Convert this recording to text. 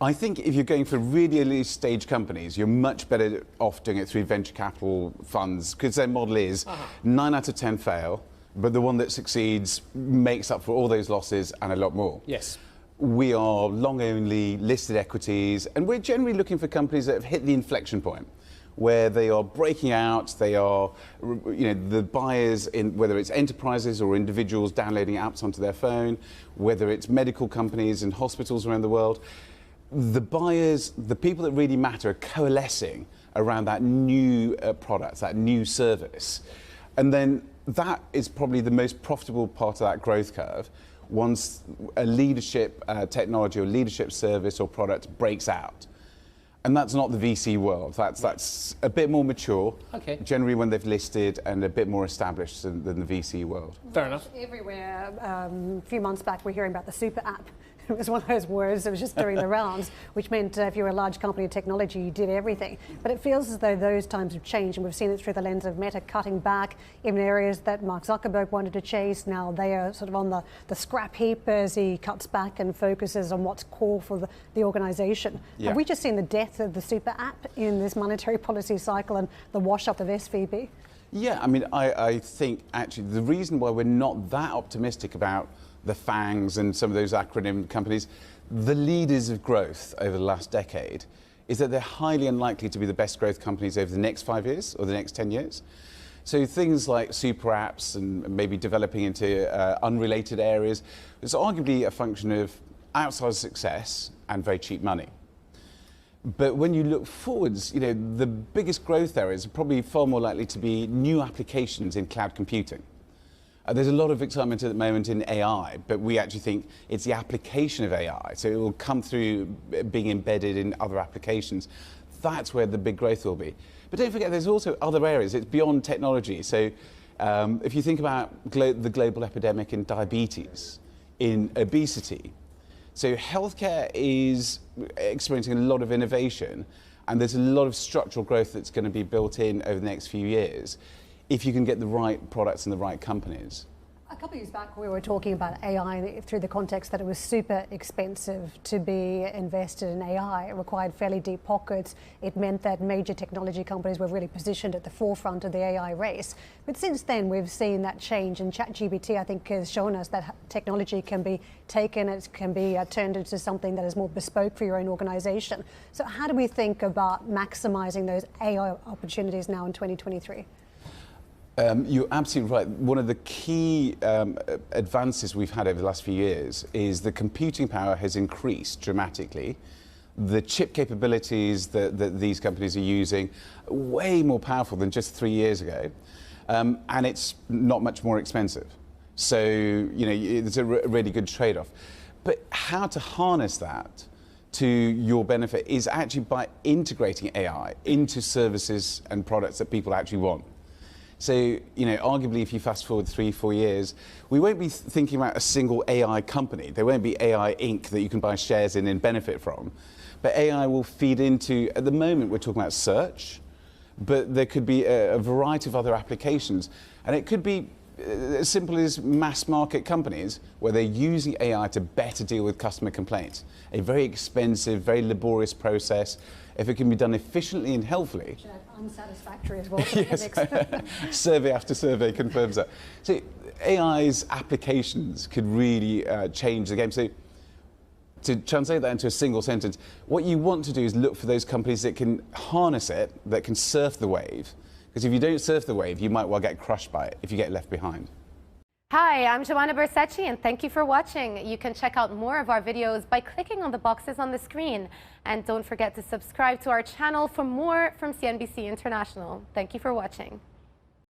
I think if you're going for really early stage companies, you're much better off doing it through venture capital funds, because their model is 9 out of 10 fail, but the one that succeeds makes up for all those losses and a lot more. Yes. We are long-only listed equities, and we're generally looking for companies that have hit the inflection point, where they are breaking out, they are, the buyers, in whether it's enterprises or individuals downloading apps onto their phone, whether it's medical companies and hospitals around the world. The buyers, the people that really matter, are coalescing around that new product, that new service. And then that is probably the most profitable part of that growth curve once a leadership technology or leadership service or product breaks out. And that's not the VC world. That's a bit more mature, generally when they've listed, and a bit more established than the VC world. Fair enough. Everywhere, a few months back, we're hearing about the super app. It was one of those words that was just doing the rounds, which meant if you were a large company of technology, you did everything. But it feels as though those times have changed, and we've seen it through the lens of Meta cutting back in areas that Mark Zuckerberg wanted to chase. Now they are sort of on the scrap heap as he cuts back and focuses on what's core for the organization. Yeah. Have we just seen the death of the super app in this monetary policy cycle and the wash-up of SVB? Yeah, I mean, I think actually the reason why we're not that optimistic about the FANGs and some of those acronym companies, the leaders of growth over the last decade, is that they're highly unlikely to be the best growth companies over the next 5 years or the next 10 years. So things like super apps and maybe developing into unrelated areas is arguably a function of outsized success and very cheap money. But when you look forwards, the biggest growth areas are probably far more likely to be new applications in cloud computing. There's a lot of excitement at the moment in AI, but we actually think it's the application of AI. So it will come through being embedded in other applications. That's where the big growth will be. But don't forget, there's also other areas. It's beyond technology. So if you think about the global epidemic in diabetes, in obesity, so healthcare is experiencing a lot of innovation, and there's a lot of structural growth that's going to be built in over the next few years, if you can get the right products and the right companies. A couple of years back, we were talking about AI through the context that it was super expensive to be invested in AI. It required fairly deep pockets. It meant that major technology companies were really positioned at the forefront of the AI race. But since then, we've seen that change, and ChatGPT, I think, has shown us that technology can be taken, it can be turned into something that is more bespoke for your own organization. So how do we think about maximizing those AI opportunities now in 2023? You're absolutely right. One of the key advances we've had over the last few years is the computing power has increased dramatically. The chip capabilities that these companies are using are way more powerful than just 3 years ago, and it's not much more expensive. So, it's a really good trade-off. But how to harness that to your benefit is actually by integrating AI into services and products that people actually want. So, arguably, if you fast forward 3-4 years, we won't be thinking about a single AI company. There won't be AI Inc. that you can buy shares in and benefit from. But AI will feed into, at the moment, we're talking about search, but there could be a variety of other applications. And it could be as simple as mass market companies where they're using AI to better deal with customer complaints. A very expensive, very laborious process. If it can be done efficiently and helpfully. Unsatisfactory as well. Yes, survey after survey confirms that. So AI's applications could really change the game. So to translate that into a single sentence, what you want to do is look for those companies that can harness it, that can surf the wave. Because if you don't surf the wave, you might well get crushed by it if you get left behind. Hi, I'm Joanna Bersecci, and thank you for watching. You can check out more of our videos by clicking on the boxes on the screen. And don't forget to subscribe to our channel for more from CNBC International. Thank you for watching.